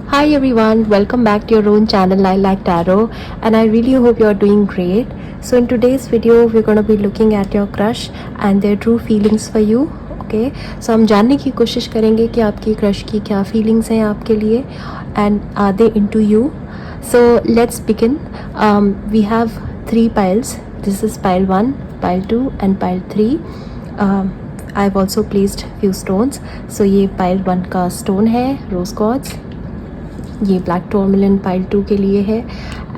Hi everyone, welcome back to your own channel Lilac Tarot, and I really hope you are doing great. So in today's video we're going to be looking at your crush and their true feelings for you. Okay, so हम जानने की कोशिश करेंगे कि आपकी crush की क्या feelings हैं आपके लिए and are they into you. So let's begin. We have 3 piles. This is pile 1, pile 2 and pile 3. I've also placed few stones. So ये pile 1 का stone है, rose quartz. ये ब्लैक टोरमिलिन पाइल 2 के लिए है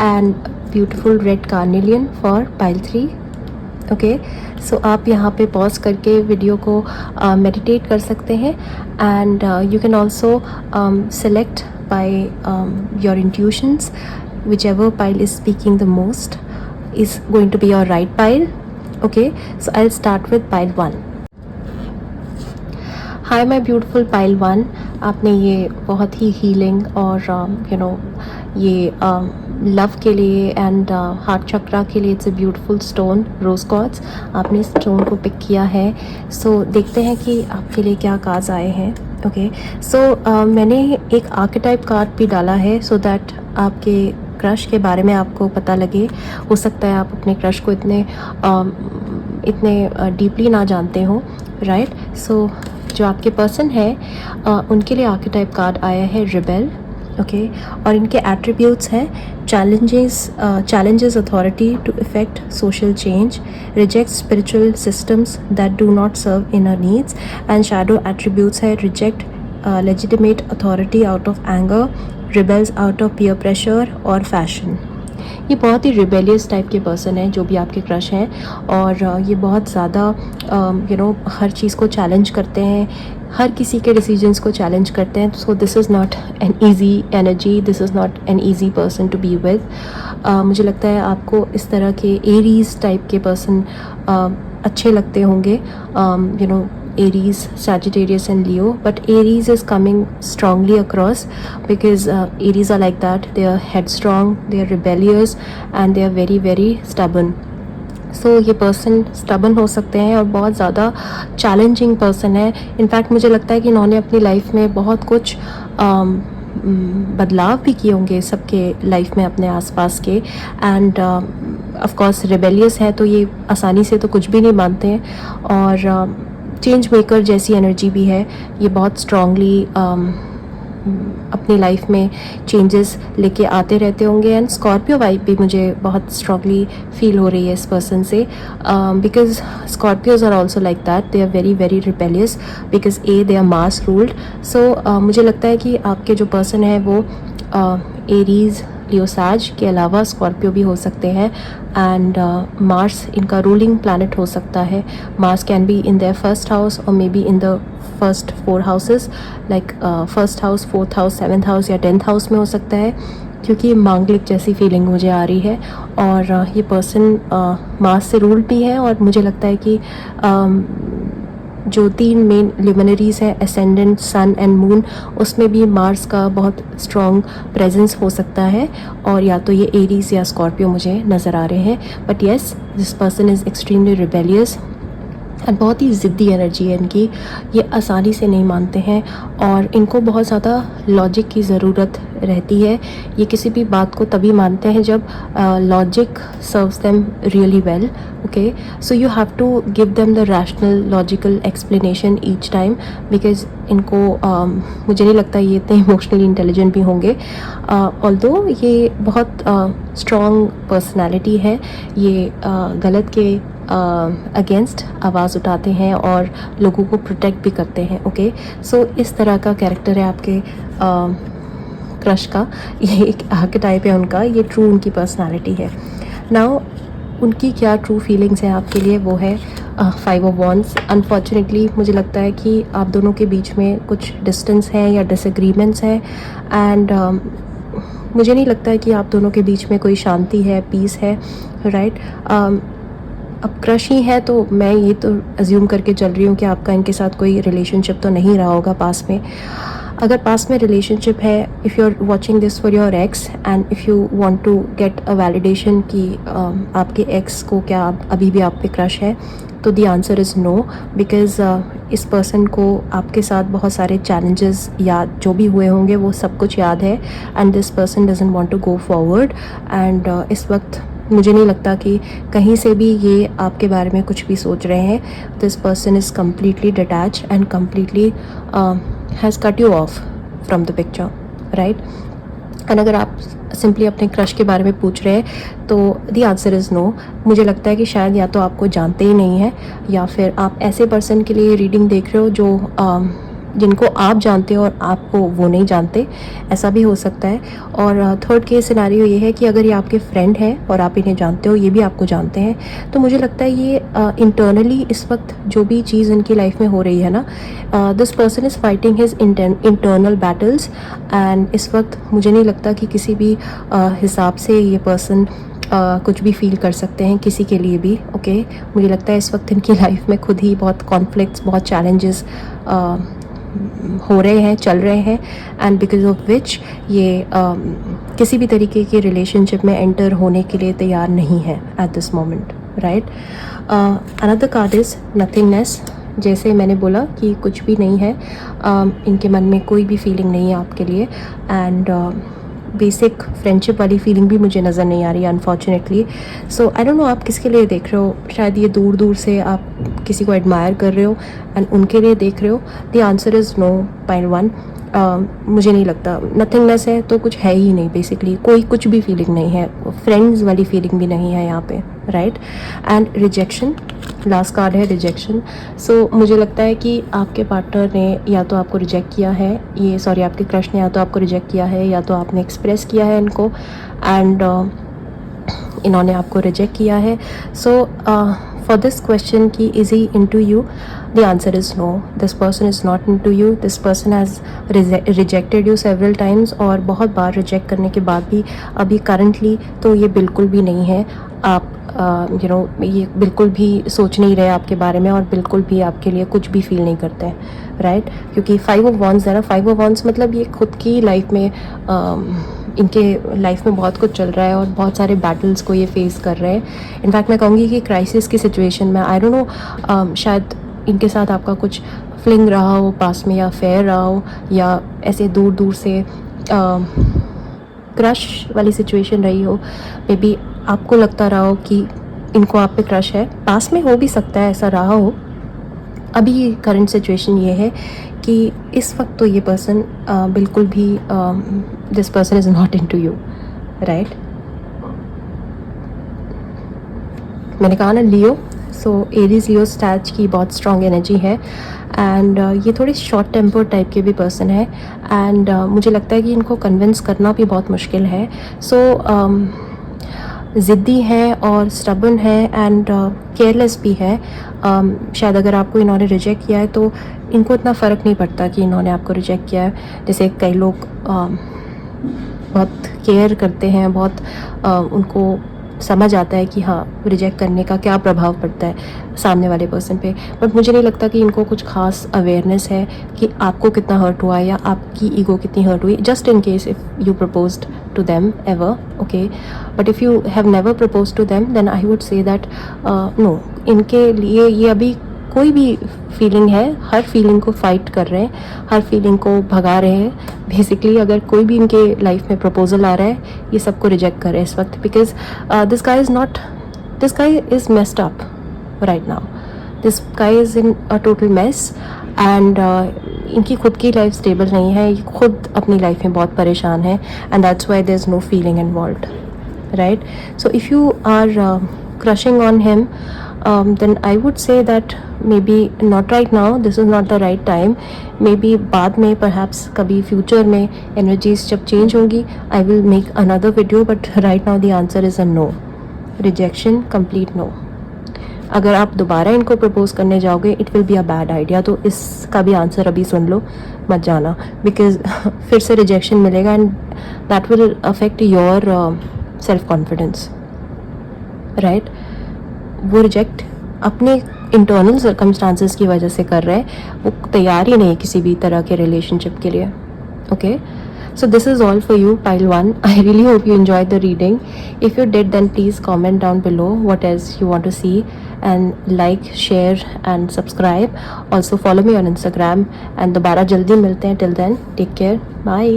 and beautiful red carnelian for pile 3. Okay, so आप यहाँ पे पॉज करके वीडियो को मेडिटेट कर सकते हैं and you can also select by your intuitions. Which ever pile is speaking the most is going to be your right pile. Okay, so I'll start with pile 1. Hi my beautiful pile 1. आपने ये बहुत ही healing और ये love के लिए and heart chakra के लिए it's a beautiful stone rose quartz. आपने इस स्टोन को पिक किया है. सो देखते हैं कि आपके लिए क्या कार्ड्स आए हैं. ओके, सो मैंने एक आर्केटाइप कार्ड भी डाला है सो दैट आपके क्रश के बारे में आपको पता लगे. हो सकता है आप अपने क्रश को इतने डीपली ना जानते हो, राइट. सो जो आपके पर्सन है उनके लिए आर्केटाइप कार्ड आया है रिबेल. ओके, और इनके एट्रीब्यूट्स हैं challenges authority to effect social change, rejects spiritual systems that do not serve inner needs, and shadow attributes है reject legitimate authority out of anger, rebels out of peer pressure और fashion. ये बहुत ही rebellious type के person है जो भी आपके crush हैं और ये बहुत ज़्यादा हर चीज़ को चैलेंज करते हैं, हर किसी के डिसीजंस को चैलेंज करते हैं. So this is not an easy energy, this is not an easy person to be with. मुझे लगता है आपको इस तरह के एरीज टाइप के पर्सन अच्छे लगते होंगे. Aries, Sagittarius and Leo, but Aries is coming strongly across because Aries are like that. They are headstrong, they are rebellious and they are very very stubborn. So ये person stubborn हो सकते हैं और बहुत ज़्यादा challenging पर्सन है. In fact मुझे लगता है कि इन्होंने अपनी लाइफ में बहुत कुछ बदलाव भी किए होंगे सबके लाइफ में अपने आसपास के. एंड ऑफ कोर्स रिबेलियस है तो ये आसानी से तो कुछ भी नहीं मानते हैं और चेंज मेकर जैसी एनर्जी भी है. ये बहुत स्ट्रांगली अपनी लाइफ में चेंजेस लेके आते रहते होंगे. एंड स्कॉर्पियो वाइब भी मुझे बहुत स्ट्रांगली फील हो रही है इस पर्सन से because Scorpios are also like that. They are very very rebellious because they are Mars ruled. So मुझे लगता है कि आपके जो पर्सन है वो एरीज लियो सैज के अलावा स्कॉर्पियो भी हो सकते हैं एंड मार्स इनका रूलिंग प्लैनेट हो सकता है. Mars can be in their first house और मे be in the first 4 houses like first house, 4th house, 7th house या 10th हाउस में हो सकता है क्योंकि मांगलिक जैसी फीलिंग मुझे आ रही है. और ये पर्सन मार्स से रूल्ड भी है और मुझे लगता है कि जो 3 मेन ल्यूमिनरीज हैं एसेंडेंट, सन एंड मून, उसमें भी मार्स का बहुत स्ट्रॉन्ग प्रेजेंस हो सकता है और या तो ये एरीज या स्कॉर्पियो मुझे नज़र आ रहे हैं. But yes, this person is extremely rebellious and बहुत ही ज़िद्दी एनर्जी है इनकी. ये आसानी से नहीं मानते हैं और इनको बहुत ज़्यादा लॉजिक की ज़रूरत रहती है. ये किसी भी बात को तभी मानते हैं जब logic serves them really well. Okay, so you have to give them the rational logical explanation each time because इनको मुझे नहीं लगता ये इतने इमोशनली इंटेलिजेंट भी होंगे. ऑल्दो ये बहुत स्ट्रॉन्ग पर्सनैलिटी है. ये गलत के अगेंस्ट आवाज़ उठाते हैं और लोगों को प्रोटेक्ट भी करते हैं. ओके, सो इस तरह का कैरेक्टर है आपके क्रश का. ये एक आर्केटाइप है उनका, ये ट्रू उनकी पर्सनालिटी है. नाउ उनकी क्या ट्रू फीलिंग्स हैं आपके लिए वो है 5 ऑफ वॉन्ड्स. अनफॉर्चुनेटली मुझे लगता है कि आप दोनों के बीच में कुछ डिस्टेंस है या डिसएग्रीमेंट्स हैं एंड मुझे नहीं लगता है कि आप दोनों के बीच में कोई शांति है, पीस है, राइट. अब क्रश ही है तो मैं ये तो अज्यूम करके चल रही हूँ कि आपका इनके साथ कोई रिलेशनशिप तो नहीं रहा होगा पास में. अगर पास में रिलेशनशिप है, if you are watching this for your ex and if you want to get a validation कि आपके एक्स को क्या अभी भी आप पे क्रश है, तो the answer is no, because इस पर्सन को आपके साथ बहुत सारे चैलेंजेस या जो भी हुए होंगे वो सब कुछ याद है, and this person doesn't want to go forward. And इस वक्त मुझे नहीं लगता कि कहीं से भी ये आपके बारे में कुछ भी सोच रहे हैं। This person is completely detached and completely has cut you of from the picture, right. And अगर आप सिंपली अपने क्रश के बारे में पूछ रहे हैं तो द आंसर इज़ नो। मुझे लगता है कि शायद या तो आपको जानते ही नहीं हैं, या फिर आप ऐसे पर्सन के लिए रीडिंग देख रहे हो जो जिनको आप जानते हो और आपको वो नहीं जानते, ऐसा भी हो सकता है। और थर्ड केस सिनेरियो ये है कि अगर ये आपके फ्रेंड हैं और आप इन्हें जानते हो, ये भी आपको जानते हैं, तो मुझे लगता है ये इंटरनली इस वक्त जो भी चीज़ इनकी लाइफ में हो रही है ना, this person is fighting his internal battles. And इस वक्त मुझे नहीं लगता कि किसी भी हिसाब से ये पर्सन कुछ भी फील कर सकते हैं किसी के लिए भी, ओके। मुझे लगता है इस वक्त इनकी लाइफ में खुद ही बहुत कॉन्फ्लिक्ट्स, बहुत चैलेंजेस हो रहे हैं, चल रहे हैं, एंड बिकॉज ऑफ विच ये किसी भी तरीके के रिलेशनशिप में एंटर होने के लिए तैयार नहीं है at this moment, right. Another card is nothingness. जैसे मैंने बोला कि कुछ भी नहीं है, इनके मन में कोई भी फीलिंग नहीं है आपके लिए, एंड बेसिक फ्रेंडशिप वाली फीलिंग भी मुझे नज़र नहीं आ रही है unfortunately. So I don't know आप किसके लिए देख रहे हो, शायद ये दूर दूर से आप किसी को एडमायर कर रहे हो एंड उनके लिए देख रहे हो। The answer is no, pile 1। मुझे नहीं लगता, नथिंगनेस है तो कुछ है ही नहीं, बेसिकली कोई कुछ भी फीलिंग नहीं है, फ्रेंड्स वाली फीलिंग भी नहीं है यहाँ पे, right. And rejection, last card है रिजेक्शन। सो मुझे लगता है कि आपके पार्टनर ने या तो आपको रिजेक्ट किया है, ये सॉरी आपके क्रश ने या तो आपको रिजेक्ट किया है या तो आपने एक्सप्रेस किया है इनको, एंड इन्होंने आपको रिजेक्ट किया है। सो फॉर दिस क्वेश्चन कि is he into you, the answer is no. This person is not into you. This person has rejected you several times, और बहुत बार रिजेक्ट करने के बाद भी अभी करंटली तो ये बिल्कुल भी नहीं है, आप ये बिल्कुल भी सोच नहीं रहे आपके बारे में और बिल्कुल भी आपके लिए कुछ भी फील नहीं करते हैं, राइट। क्योंकि 5 ऑफ वॉन्ड्स है ना, 5 ऑफ वॉन्ड्स मतलब ये खुद की लाइफ में इनके लाइफ में बहुत कुछ चल रहा है और बहुत सारे बैटल्स को ये फेस कर रहे हैं। इनफैक्ट मैं कहूँगी कि क्राइसिस की सिचुएशन में, आई डोंट नो, शायद इनके साथ आपका कुछ फ्लिंग रहा हो पास में, या फेयर रहा हो, या ऐसे दूर दूर से क्रश वाली सिचुएशन रही हो। मे बी आपको लगता रहा हो कि इनको आप पे क्रश है, पास में हो भी सकता है ऐसा रहा हो। अभी करंट सिचुएशन ये है कि इस वक्त तो ये पर्सन बिल्कुल भी this person is not into you, right. मैंने कहा ना लियो, सो एरीज लियो स्टैच की बहुत स्ट्रॉन्ग एनर्जी है, एंड ये थोड़े शॉर्ट टेम्पर टाइप के भी पर्सन है, एंड मुझे लगता है कि इनको कन्विंस करना भी बहुत मुश्किल है। सो ज़िद्दी है और स्टबर्न है, एंड केयरलेस भी है। शायद अगर आपको इन्होंने रिजेक्ट किया है तो इनको इतना फ़र्क नहीं पड़ता कि इन्होंने आपको रिजेक्ट किया है। जैसे कई लोग बहुत केयर करते हैं, बहुत उनको समझ आता है कि हाँ रिजेक्ट करने का क्या प्रभाव पड़ता है सामने वाले पर्सन पे, बट मुझे नहीं लगता कि इनको कुछ खास अवेयरनेस है कि आपको कितना हर्ट हुआ है या आपकी ईगो कितनी हर्ट हुई, just in case if you proposed to them ever, okay. But if you have never propose to them then I would say that no, इनके लिए ये अभी कोई भी फीलिंग है, हर फीलिंग को फाइट कर रहे हैं, हर फीलिंग को भगा रहे हैं बेसिकली। अगर कोई भी इनके लाइफ में प्रपोजल आ रहा है, ये सबको रिजेक्ट कर रहे हैं इस वक्त, because this guy is messed up right now, this guy is in a total mess, and इनकी खुद की लाइफ स्टेबल नहीं है, ये खुद अपनी लाइफ में बहुत परेशान है, and that's why there is no feeling involved, right. So if you are crushing on him, then I would say that maybe not right now, this is not the right time, maybe बाद में perhaps कभी future में energies जब change होंगी I will make another video, but right now the answer is a no, rejection, complete no। अगर आप दोबारा इनको प्रपोज करने जाओगे it will be a bad idea, तो इसका भी आंसर अभी सुन लो, मत जाना, because फिर से रिजेक्शन मिलेगा and that will affect your self confidence, right. वो रिजेक्ट अपने इंटरनल सर्कमस्टांसेस की वजह से कर रहे हैं, वो तैयार ही नहीं किसी भी तरह के रिलेशनशिप के लिए, okay. So this is all for you, pile 1. I really hope you enjoyed the reading. If you did, then please comment down below what else you want to see, and like, share and subscribe. Also follow me on Instagram and दोबारा जल्दी मिलते हैं. Till then, take care. Bye.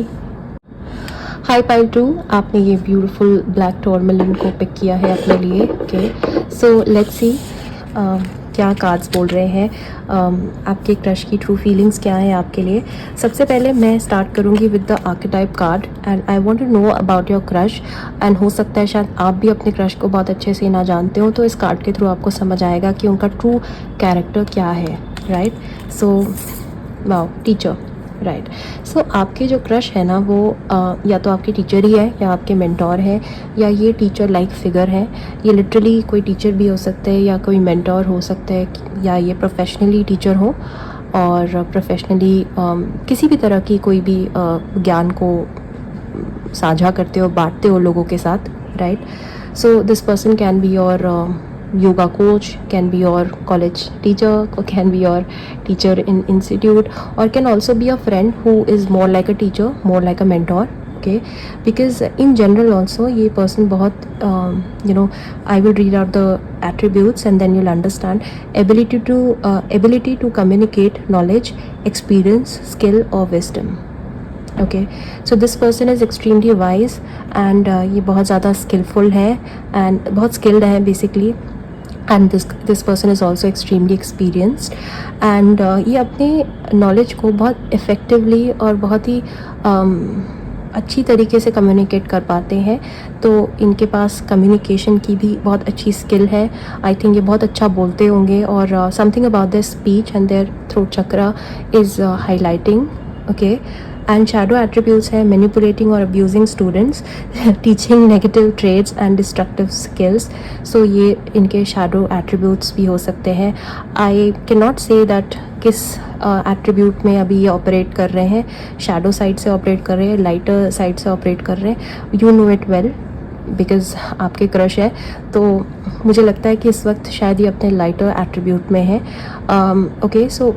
High pile 2, आपने ये beautiful black टोरमलिन को pick किया है अपने लिए. ओके, सो लेट्स सी क्या कार्ड्स बोल रहे हैं. आपके क्रश की ट्रू फीलिंग्स क्या है आपके लिए. सबसे पहले मैं स्टार्ट करूँगी with the archetype card and I want to know about your crush. And हो सकता है शायद आप भी अपने क्रश को बहुत अच्छे से ना जानते हो, तो इस कार्ड के थ्रू आपको समझ आएगा कि उनका ट्रू कैरेक्टर क्या है. Right, so wow, teacher. Right, so आपके जो क्रश है ना वो या तो आपके टीचर ही है या आपके मेंटोर है या ये टीचर लाइक फिगर है. ये लिटरली कोई टीचर भी हो सकते हैं या कोई मेंटोर हो सकता है या ये प्रोफेशनली टीचर हो और प्रोफेशनली किसी भी तरह की कोई भी ज्ञान को साझा करते हो, बांटते हो लोगों के साथ. Right, so this person can be your yoga coach, can be your college teacher, or can be your teacher in institute, or can also be a friend who is more like a teacher, more like a mentor. Okay, because in general also ये person बहुत I will read out the attributes and then you'll understand. ability to communicate knowledge, experience, skill or wisdom. Okay, so this person is extremely wise and ये बहुत ज़्यादा skillful है and बहुत skilled है basically. And this person is also extremely experienced and ये अपने knowledge को बहुत इफ़ेक्टिवली और बहुत ही अच्छी तरीके से कम्युनिकेट कर पाते हैं. तो इनके पास कम्युनिकेशन की भी बहुत अच्छी स्किल है. आई थिंक ये बहुत अच्छा बोलते होंगे और something about their speech and their throat chakra is highlighting. Okay, and shadow attributes है मैनिपुलेटिंग और abusing students, teaching negative traits and destructive skills. So ये इनके शैडो एट्रीब्यूट्स भी हो सकते हैं. I can not say that किस एट्रीब्यूट में अभी ये ऑपरेट कर रहे हैं. शैडो साइड से ऑपरेट कर रहे हैं, लाइटर साइड से ऑपरेट कर रहे हैं. You know it well because आपके क्रश है, तो मुझे लगता है कि इस वक्त शायद ये अपने लाइटर एट्रीब्यूट में है. ओके, सो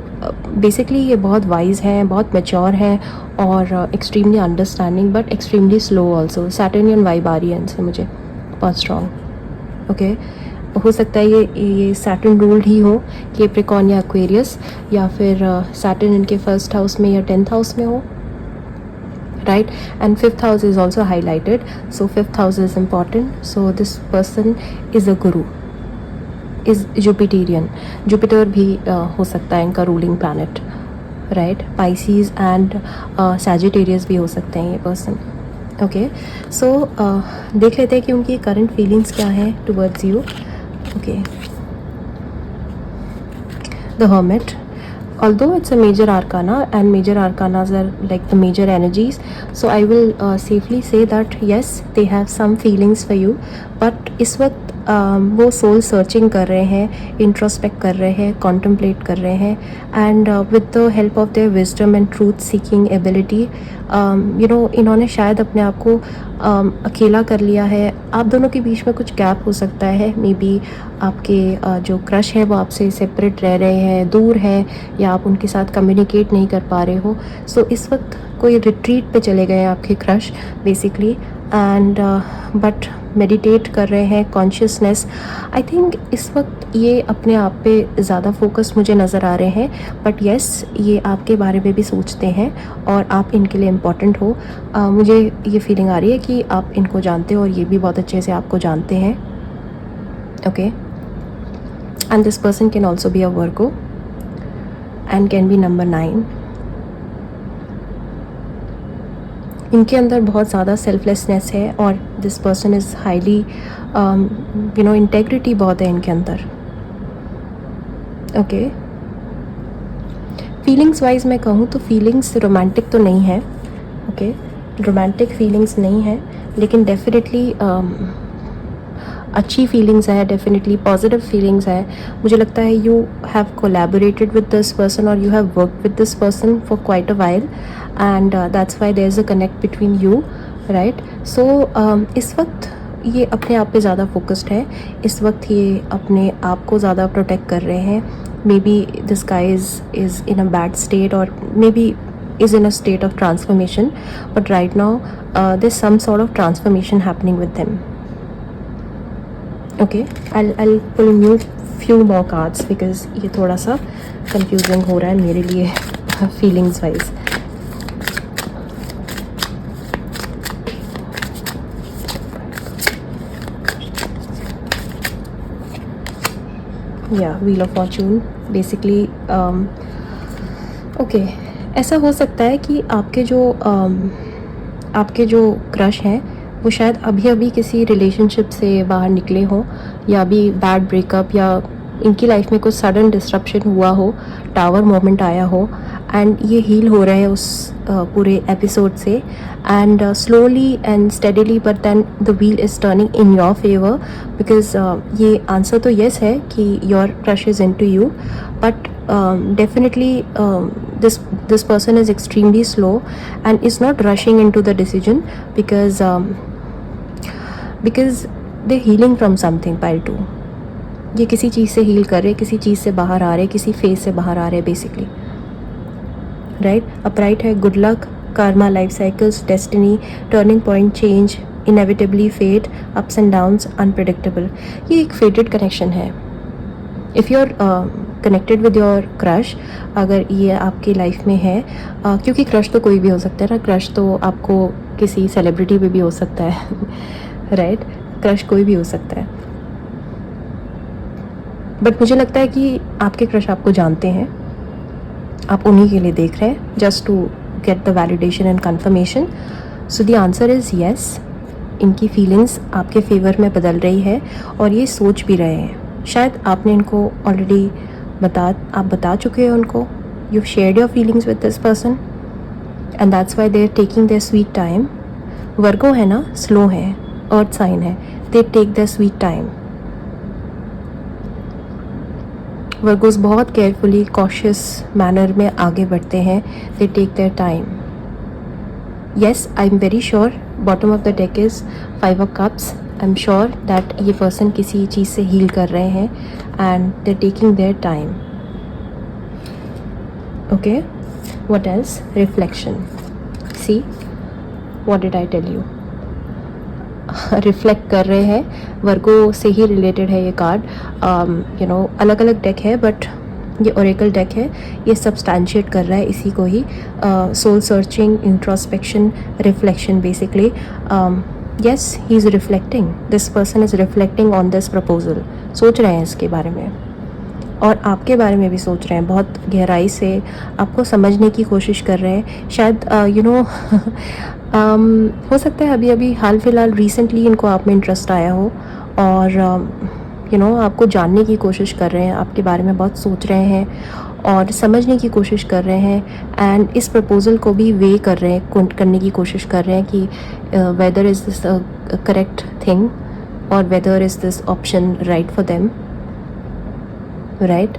बेसिकली ये बहुत वाइज हैं, बहुत मैच्योर हैं और extremely understanding but extremely slow also. Saturnian vibe आ रही है इनसे मुझे बहुत स्ट्रॉन्ग. ओके, हो सकता है ये सैटर्न रूल्ड ही हो, कैप्रिकॉर्न या एक्वेरियस, या फिर सैटर्न इनके फर्स्ट हाउस में या 10th हाउस में हो. Right, and 5th house is also highlighted, so 5th house is important. So this person is a guru, is Jupiterian. Jupiter भी हो सकता है इनका ruling planet. Right, Pisces and Sagittarius भी हो सकते हैं ये पर्सन. ओके, सो देख लेते हैं कि उनकी करंट फीलिंग्स क्या है towards you. Okay, the hermit. Although it's a major arcana and major arcanas are like the major energies, so I will safely say that yes, they have some feelings for you, but इस वक्त वो soul searching कर रहे हैं, introspect कर रहे हैं, contemplate कर रहे हैं and with the help of their wisdom and truth seeking ability इन्होंने शायद अपने आप को अकेला कर लिया है. आप दोनों के बीच में कुछ गैप हो सकता है. मे बी आपके जो क्रश है वो आपसे सेपरेट रह रहे हैं, दूर है, या आप उनके साथ कम्युनिकेट नहीं कर पा रहे हो. सो इस वक्त कोई रिट्रीट पे चले गए हैं आपके crush basically and but meditate कर रहे हैं. कॉन्शियसनेस, आई थिंक इस वक्त ये अपने आप पे ज़्यादा फोकस मुझे नज़र आ रहे हैं, बट येस ये आपके बारे में भी सोचते हैं और आप इनके लिए इम्पॉर्टेंट हो. मुझे ये फीलिंग आ रही है कि आप इनको जानते हो और ये भी बहुत अच्छे से आपको जानते हैं. Okay, and this person can also be a Virgo and can be number 9. इनके अंदर बहुत ज़्यादा सेल्फलेसनेस है और this person is highly integrity बहुत है इनके अंदर. ओके, फीलिंग्स वाइज मैं कहूँ तो फीलिंग्स रोमांटिक तो नहीं है. ओके, रोमांटिक फीलिंग्स नहीं है, लेकिन डेफिनेटली अच्छी फीलिंग्स है, डेफिनेटली पॉजिटिव फीलिंग्स है. मुझे लगता है you have collaborated with this person और you have worked with this person for quite a while and that's why there is a connect between you. Right, so इस वक्त ये अपने आप पे ज़्यादा फोकस्ड है. इस वक्त ये अपने आप को ज़्यादा प्रोटेक्ट कर रहे हैं. Maybe this guy is in a bad state और may be is in a state of transformation, but right now there's some sort of transformation happening with them. Okay, I'll pull new few more cards because ये थोड़ा सा confusing हो रहा है मेरे लिए feelings wise. या wheel of Fortune basically okay, ऐसा हो सकता है कि आपके जो क्रश हैं वो शायद अभी अभी किसी रिलेशनशिप से बाहर निकले हों, या अभी बैड ब्रेकअप, या इनकी लाइफ में कुछ सडन डिस्ट्रप्शन हुआ हो, टावर मोमेंट आया हो, एंड ये हील हो रहे हैं उस पूरे एपिसोड से, and slowly and steadily, but then the wheel is turning in your favour because ये आंसर तो येस है कि your crush is into you, but definitely this person is extremely slow and is not rushing into the decision because they're healing from something. pile 2 ये किसी चीज़ से heal कर रहे, किसी चीज़ से बाहर आ रहे, किसी फेज से बाहर आ रहे बेसिकली, राइट. अपराइट है, good luck, karma, life cycles, destiny, turning point, change, inevitably fate, ups and downs, unpredictable. ये एक fated connection है. If you are connected with your crush, अगर ये आपकी लाइफ में है, क्योंकि क्रश तो कोई भी हो सकता है ना, क्रश तो आपको किसी सेलिब्रिटी पे भी हो सकता है राइट. क्रश कोई भी हो सकता है, बट मुझे लगता है कि आपके क्रश आपको जानते हैं, आप उन्हीं के लिए देख रहे हैं, just to get the validation and confirmation. So the answer is yes. इनकी फीलिंग्स आपके फेवर में बदल रही है और ये सोच भी रहे हैं. शायद आपने इनको ऑलरेडी आप बता चुके हैं उनको. You shared your feelings with this person and that's why they are taking their sweet time. Virgo है ना, स्लो है, अर्थ साइन है, they take their sweet time. Virgos बहुत केयरफुली कॉशियस मैनर में आगे बढ़ते हैं. They take their time. Yes, I am very sure bottom of the deck is 5 of cups. I am sure that ये person किसी चीज़ से हील कर रहे हैं and they taking their time. Okay, what else? Reflection. See, what did I tell you? Reflect कर रहे हैं. वर्गो से ही रिलेटेड है ये कार्ड. यू नो, अलग अलग डेक है बट ये ओरेकल डेक है. ये सब्सटैंशिएट कर रहा है इसी को ही. Soul searching, introspection, reflection basically. yes, he is reflecting. This person is reflecting on this proposal. सोच रहे हैं इसके बारे में और आपके बारे में भी सोच रहे हैं. बहुत गहराई से आपको समझने की कोशिश कर रहे हैं. शायद यू नो हो सकता है अभी अभी हाल फिलहाल रिसेंटली इनको आप में इंटरेस्ट आया हो और यू नो आपको जानने की कोशिश कर रहे हैं, आपके बारे में बहुत सोच रहे हैं और समझने की कोशिश कर रहे हैं. एंड इस प्रपोज़ल को भी वे कर रहे हैं, करने की कोशिश कर रहे हैं कि whether is this correct thing और whether is this option right for them, right.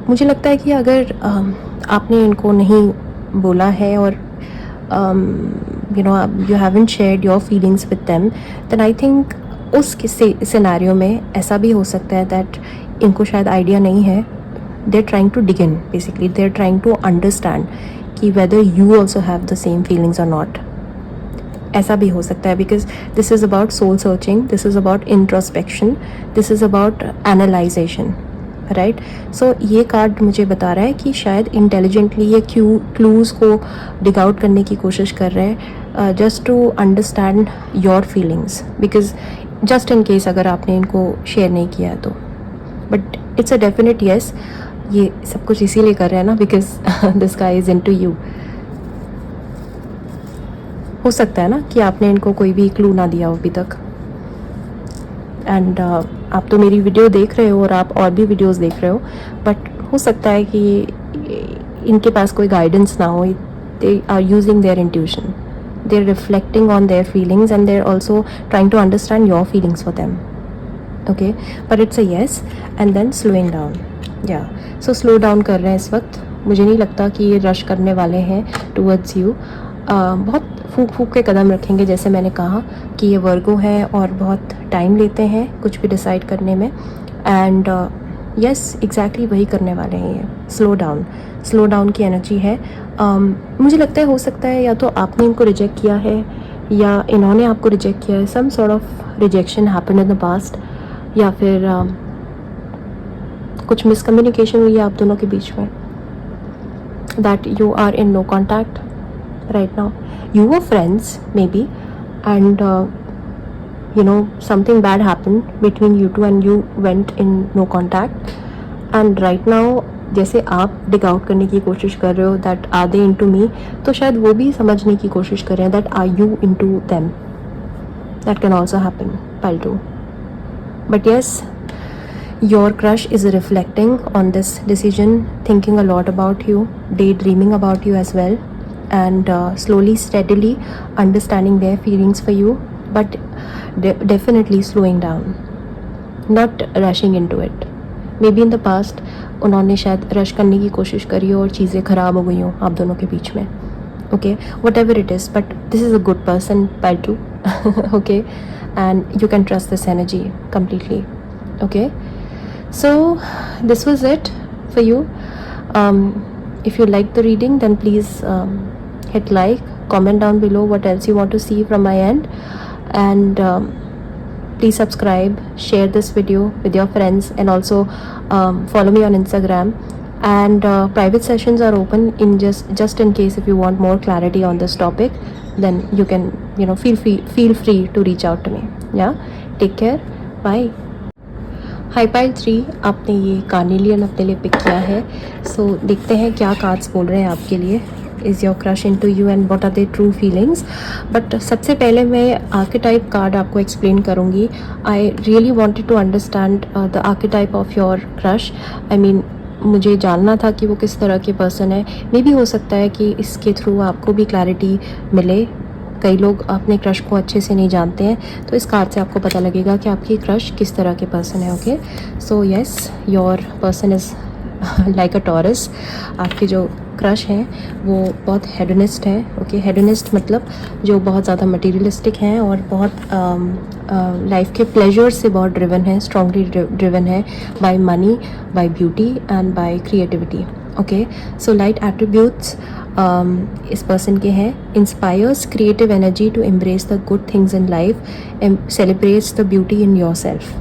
मुझे लगता है कि अगर आपने इनको नहीं बोला है और you know you haven't shared your feelings with them, then I think उस सिनेरियो में ऐसा भी हो सकता है दैट इनको शायद आइडिया नहीं है. they're trying to dig in, basically they're trying to understand कि whether you also have the same feelings or not. ऐसा भी हो सकता है because this is about soul searching, this is about introspection, this is about analyzation, right? So ये card मुझे बता रहा है कि शायद intelligently ये clues को dig out करने की कोशिश कर रहे हैं just to understand your feelings, because just in case अगर आपने इनको शेयर नहीं किया है तो. But it's a definite yes. ये सब कुछ इसीलिए कर रहे हैं ना because this guy is into you. हो सकता है ना कि आपने इनको कोई भी क्लू ना दिया हो अभी तक. एंड आप तो मेरी वीडियो देख रहे हो और आप और भी वीडियोस देख रहे हो, बट हो सकता है कि इनके पास कोई गाइडेंस ना हो. They are using their intuition, they are reflecting on their feelings and they are also trying to understand your feelings for them. Okay, but it's a yes and then slowing down. या so slow down कर रहे हैं इस वक्त. मुझे नहीं लगता कि ये रश करने वाले हैं टूवर्ड्स यू. बहुत फूक के कदम रखेंगे, जैसे मैंने कहा कि ये वर्गो है और बहुत टाइम लेते हैं कुछ भी डिसाइड करने में. एंड यस, एग्जैक्टली वही करने वाले हैं ये. स्लो डाउन की एनर्जी है. मुझे लगता है हो सकता है या तो आपने इनको रिजेक्ट किया है या इन्होंने आपको रिजेक्ट किया है. Some sort of rejection happened in the past, या फिर कुछ मिसकम्युनिकेशन हुई है आप दोनों के बीच में, that you are in no contact right now. You were friends maybe, and you know, something bad happened between you two and you went in no contact, and right now जैसे आप dig out करने की कोशिश कर रहे हो that are they into me, तो शायद वो भी समझने की कोशिश कर रहे हैं that are you into them. That can also happen पाइल 2. But yes, your crush is reflecting on this decision, thinking a lot about you, daydreaming about you as well, and slowly steadily understanding their feelings for you, but definitely slowing down, not rushing into it. Maybe in the past उन्होंने शायद rush करने की कोशिश करी हो और चीज़ें ख़राब हो गई हों आप दोनों के बीच में. Okay, whatever it is, but this is a good person, pile 2. Okay, and you can trust this energy completely. Okay, so this was it for you. If you like the reading, then please hit like, comment down below what else you want to see from my end, and please subscribe, share this video with your friends, and also follow me on Instagram. And private sessions are open in just in case if you want more clarity on this topic, then you can, you know, feel free to reach out to me. Yeah, take care, bye. High pile 3, आपने ये carnelian अपने लिए pick किया है. सो देखते हैं क्या cards बोल रहे हैं आपके लिए. Is your crush into you and what are their true feelings. But सबसे पहले मैं आर्केटाइप कार्ड आपको एक्सप्लेन करूँगी. I really wanted to understand the archetype of your crush. I mean, मुझे जानना था कि वो किस तरह के पर्सन है. मे भी हो सकता है कि इसके थ्रू आपको भी क्लैरिटी मिले. कई लोग अपने क्रश को अच्छे से नहीं जानते हैं, तो इस कार्ड से आपको पता लगेगा कि आपकी क्रश किस तरह के पर्सन है. Okay, so yes, your person is like a Taurus. आपके जो क्रश हैं वो बहुत हेडोनिस्ट है. ओके, हेडोनिस्ट मतलब जो बहुत ज़्यादा मटीरियलिस्टिक हैं और बहुत लाइफ के प्लेजर से बहुत ड्रिवन है, स्ट्रांगली ड्रिवन है by money, by beauty and by creativity. Okay, so light attributes इस पर्सन के हैं. Inspires creative energy to embrace the good things in life, celebrates the beauty in yourself.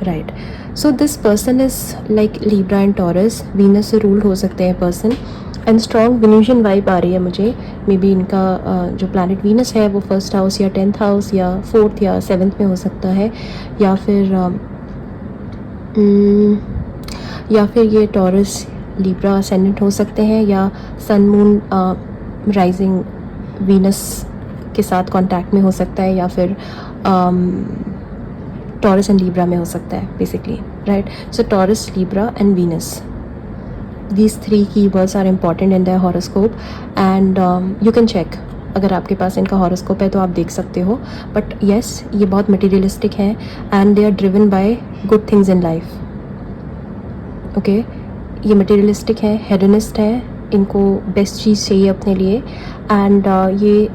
Right, so this person is like Libra and Taurus. Venus से rule हो सकते हैं person, and strong Venusian vibe आ रही है मुझे. May be इनका जो प्लैनेट वीनस है वो 1st हाउस या 10th हाउस या 4th या 7th में हो सकता है, या फिर ये टॉरस लिब्रा असेंडेंट हो सकते हैं, या सन मून राइजिंग वीनस के साथ कांटेक्ट में हो सकता है, या फिर टॉरस एंड लिब्रा में हो सकता है basically. Right, so taurus, Libra and Venus, these 3 keywords are important in their horoscope, and you can check. अगर आपके पास इनका हॉरोस्कोप है तो आप देख सकते हो. बट येस, ये बहुत मटीरियलिस्टिक है and they are driven by good things in life. Okay, ये मटीरियलिस्टिक है, हेडोनिस्ट है, इनको बेस्ट चीज़ चाहिए अपने लिए, एंड ये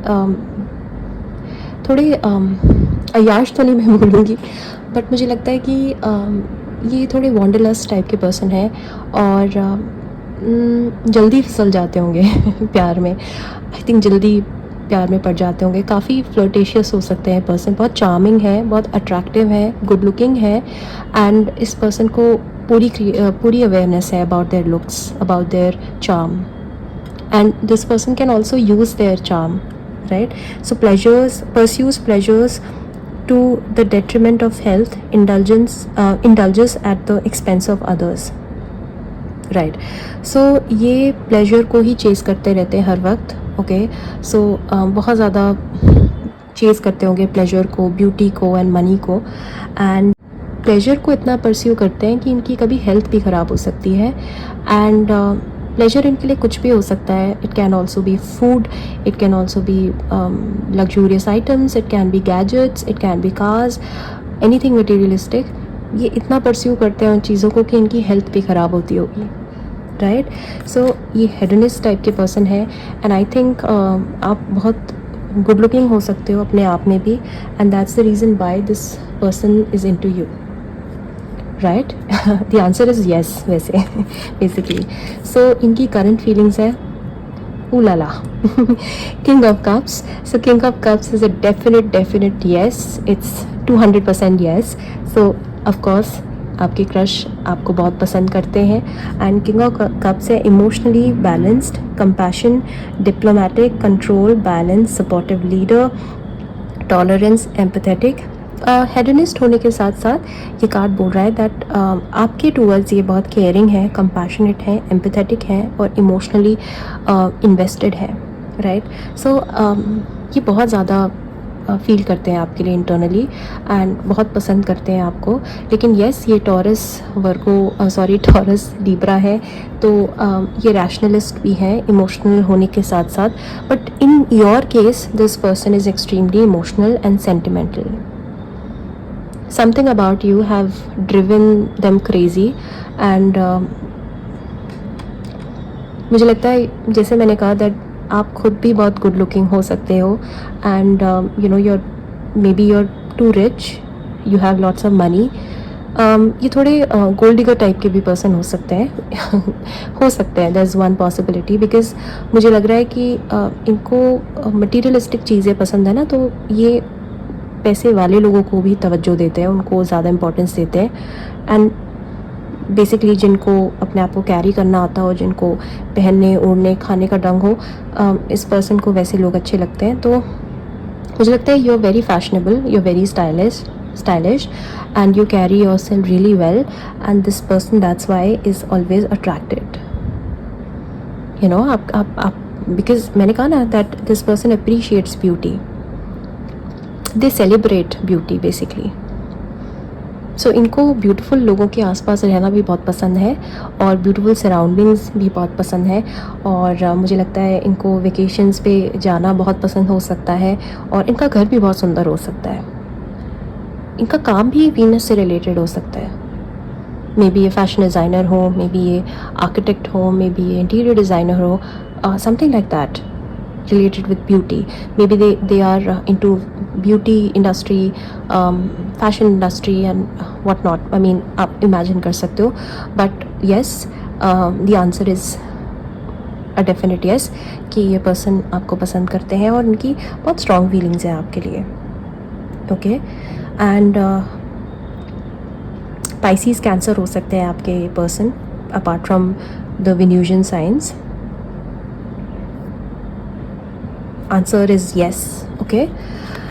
थोड़े अयाश तो नहीं मैं बोलूँगी, बट मुझे लगता है कि ये थोड़े वॉन्डरलस्ट टाइप के पर्सन है और जल्दी फिसल जाते होंगे प्यार में. आई थिंक जल्दी प्यार में पड़ जाते होंगे. काफ़ी फ्लर्टेशियस हो सकते हैं पर्सन. बहुत चार्मिंग है, बहुत अट्रैक्टिव है, गुड लुकिंग है, एंड इस पर्सन को पूरी अवेयरनेस है about their looks, about their charm, and this person can also use their charm. Right, so pursues pleasures to the detriment of health, indulges at the expense of others. Right, so ये pleasure को ही chase करते रहते हैं हर वक्त. Okay, so बहुत ज़्यादा chase करते होंगे pleasure को, beauty को and money को, and pleasure को इतना pursue करते हैं कि इनकी कभी health भी ख़राब हो सकती है. and प्लेजर इनके लिए कुछ भी हो सकता है. It can also be food, it can also be luxurious items, it can be gadgets, it can be cars, anything materialistic. ये इतना परस्यू करते हैं उन चीज़ों को कि इनकी हेल्थ भी ख़राब होती होगी. राइट, सो ये हेडोनिस्ट टाइप के पर्सन है, एंड आई थिंक आप बहुत गुड लुकिंग हो सकते हो अपने आप में भी, and that's the reason why this person is into you. Right, the answer is yes वैसे बेसिकली. सो इनकी करंट फीलिंग्स है ला king of cups. So king of cups is a definite yes. It's 200% yes. So of course आपके crush आपको बहुत पसंद करते हैं। एंड किंग ऑफ कप्स है emotionally balanced, compassion, diplomatic, control, balance, supportive leader, tolerance, empathetic. Hedonist होने के साथ साथ ये कार्ड बोल रहा है दैट आपके टूवर्ड्स ये बहुत केयरिंग है, कंपैशनेट है, एम्पैथेटिक है और इमोशनली इन्वेस्टेड है, राइट। सो ये बहुत ज़्यादा फील करते हैं आपके लिए इंटरनली एंड बहुत पसंद करते हैं आपको। लेकिन येस, ये टॉरस टॉरस लिब्रा है, तो ये रैशनलिस्ट भी है इमोशनल होने के साथ साथ। But in your case this person is extremely emotional and sentimental. Something about you have driven them crazy and मुझे लगता है जैसे मैंने कहा दैट आप खुद भी बहुत गुड लुकिंग हो सकते हो and you know you're too rich, you have lots of money. ये थोड़े गोल्ड डिगर टाइप के भी पर्सन हो सकते हैं हो सकते हैं, that is one possibility. Because मुझे लग रहा है कि इनको मटीरियलिस्टिक चीज़ें पसंद है ना, तो ये पैसे वाले लोगों को भी तवज्जो देते हैं, उनको ज़्यादा इंपॉर्टेंस देते हैं। एंड बेसिकली जिनको अपने आप को कैरी करना आता हो, जिनको पहनने ओढ़ने खाने का ढंग हो, इस पर्सन को वैसे लोग अच्छे लगते हैं। तो मुझे लगता है you are very fashionable, you are very stylish and you carry yourself really well and this person that's why is always attracted, you know. आप बिकॉज मैंने कहा ना that this person appreciates beauty, they celebrate beauty basically. So इनको beautiful लोगों के आसपास रहना भी बहुत पसंद है और ब्यूटीफुल सराउंडिंग्स भी बहुत पसंद है। और मुझे लगता है इनको वेकेशंस पे जाना बहुत पसंद हो सकता है और इनका घर भी बहुत सुंदर हो सकता है। इनका काम भी वीनस से रिलेटेड हो सकता है, मे बी ये फैशन डिज़ाइनर हो, मे बी ये आर्किटेक्ट हो, मे बी ये इंटीरियर डिज़ाइनर हो, something like that related with beauty. Maybe they are into beauty industry, fashion industry and what not. I mean आप imagine कर सकते हो। But yes, the answer is a definite yes कि ये person आपको पसंद करते हैं और उनकी बहुत strong feelings हैं आपके लिए, okay? And Pisces Cancer हो सकते हैं आपके person apart from the Venusian signs. Answer is yes, okay?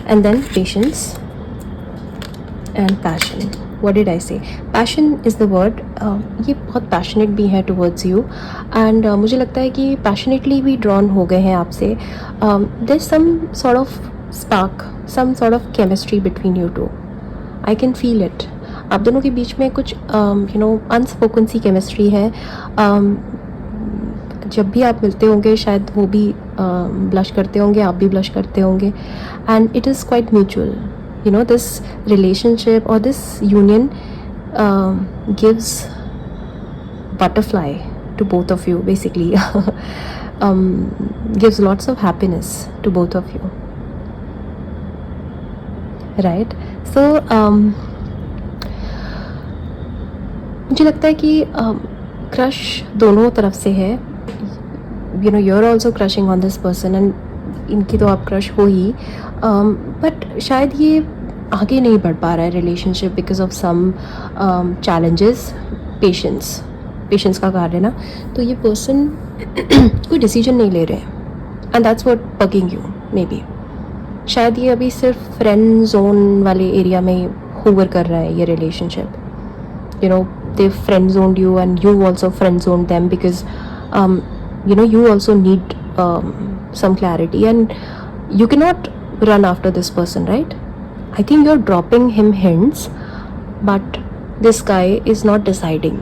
And then patience and passion. What did I say? Passion is the word. ये बहुत passionate भी है towards you and मुझे लगता है कि passionately भी drawn हो गए हैं आपसे। There's some sort of spark, some sort of chemistry between you two. I can feel it. आप दोनों के बीच में कुछ unspoken सी chemistry है। जब भी आप मिलते होंगे शायद वो भी ब्लश करते होंगे, आप भी ब्लश करते होंगे and it is quite mutual, you know. This relationship और this union gives butterfly to both of you basically, gives lots of happiness to both of you, right. So मुझे लगता है कि क्रश दोनों तरफ से है, you know you're also crushing on this person and इनकी तो आप क्रश हो ही, बट शायद ये आगे नहीं बढ़ पा रहा है relationship because of some challenges. Patience का कार्ड है ना, तो ये पर्सन कोई डिसीजन नहीं ले रहे हैं and that's what bugging you may be. शायद ये अभी सिर्फ फ्रेंड जोन वाले एरिया में होवर कर रहा है ये relationship, you know they friend zoned you and you also friend zoned them because you know you also need some clarity and you cannot run after this person, right? I think you're dropping him hints but this guy is not deciding,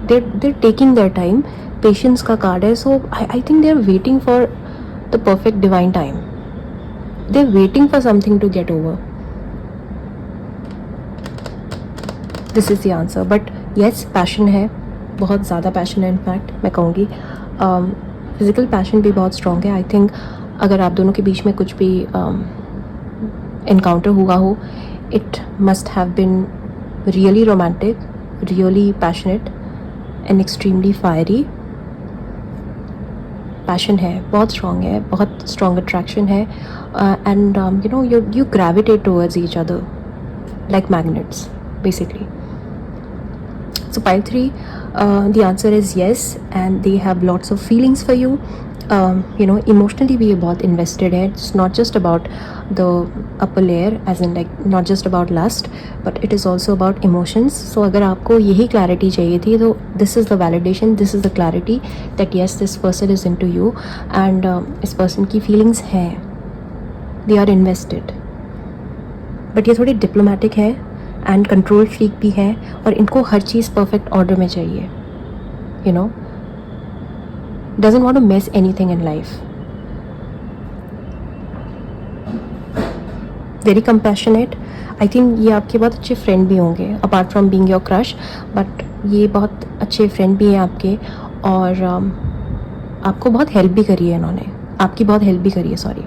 they're taking their time. Patience का card है, so I think they're waiting for the perfect divine time, they're waiting for something to get over. This is the answer. But yes, passion है, बहुत ज़्यादा passion है in fact मैं कहूँगी। Physical passion भी बहुत स्ट्रॉन्ग है। आई थिंक अगर आप दोनों के बीच में कुछ भी इनकाउंटर हुआ हो, it must have been really romantic, really passionate and extremely fiery. Passion है, बहुत स्ट्रॉन्ग है, बहुत स्ट्रॉन्ग अट्रैक्शन है and you no you gravitate towards each other like magnets basically. So pile 3, the answer is yes, and they have lots of feelings for you. You know, emotionally भी ये बहुत invested है. It's not just about the upper layer, as in like not just about lust, but it is also about emotions. So अगर आपको यही clarity चाहिए थी, तो this is the validation, this is the clarity that yes, this person is into you, and इस person की feelings हैं, they are invested. But ये थोड़ी diplomatic है and control freak भी है, और इनको हर चीज़ perfect order में चाहिए. You know, doesn't want to miss anything in life. Very compassionate. I think ये आपके बहुत अच्छे friend भी होंगे, apart from being your crush, but ये बहुत अच्छे friend भी हैं आपके, और आपको बहुत help भी करी है इन्होंने, आपकी बहुत help भी करी है, sorry,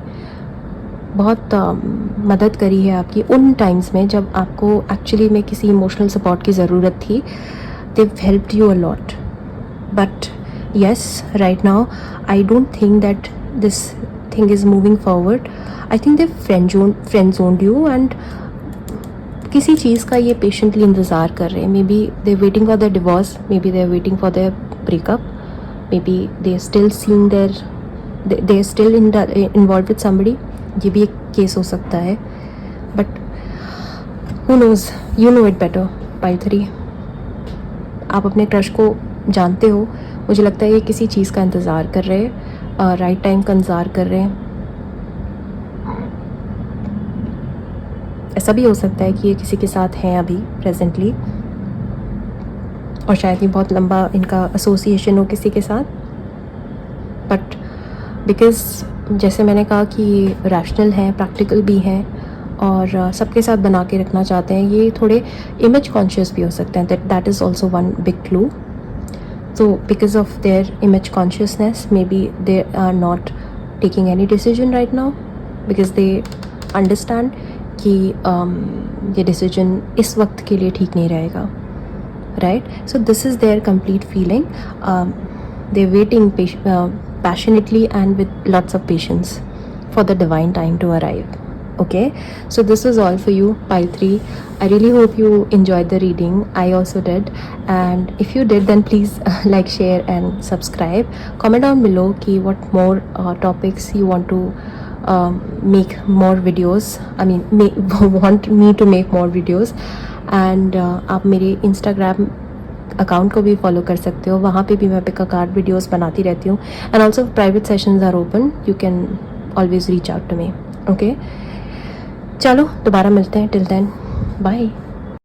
बहुत मदद करी है आपकी उन टाइम्स में जब आपको एक्चुअली में किसी इमोशनल सपोर्ट की ज़रूरत थी. They've helped you a lot. But yes, right now I don't think that this thing is moving forward. I think they've friend zoned you, and किसी चीज़ का ये patiently इंतज़ार कर रहे हैं. Maybe they're waiting for their divorce, maybe they're waiting for their breakup, maybe they're still seeing they're still involved with somebody. ये भी एक केस हो सकता है. But who knows, you know it better. pile 3, आप अपने क्रश को जानते हो. मुझे लगता है ये किसी चीज़ का इंतज़ार कर रहे हैं, राइट टाइम का इंतज़ार कर रहे हैं. ऐसा भी हो सकता है कि ये किसी के साथ हैं अभी प्रेजेंटली, और शायद ये बहुत लंबा इनका एसोसिएशन हो किसी के साथ. बट बिकॉज़ जैसे मैंने कहा कि ये रैशनल हैं, प्रैक्टिकल भी हैं, और सबके साथ बना के रखना चाहते हैं. ये थोड़े इमेज कॉन्शियस भी हो सकते हैं. That is also one big clue. So because of their image consciousness, maybe they are not taking any decision right now, because they understand कि ये decision इस वक्त के लिए ठीक नहीं रहेगा, right? So this is their complete feeling. They're waiting passionately and with lots of patience for the divine time to arrive. Okay, so this was all for you, pile 3. I really hope you enjoyed the reading. I also did, and if you did, then please like, share and subscribe. Comment down below ki what more topics you want to make more videos. I mean, want me to make more videos. And आप मेरे Instagram account को भी follow कर सकते हो. वहाँ पे भी मैं पिक अ कार्ड वीडियोज़ बनाती रहती हूँ. And also private sessions are open. You can always reach out to me. Okay, चलो दोबारा मिलते हैं. Till then, bye.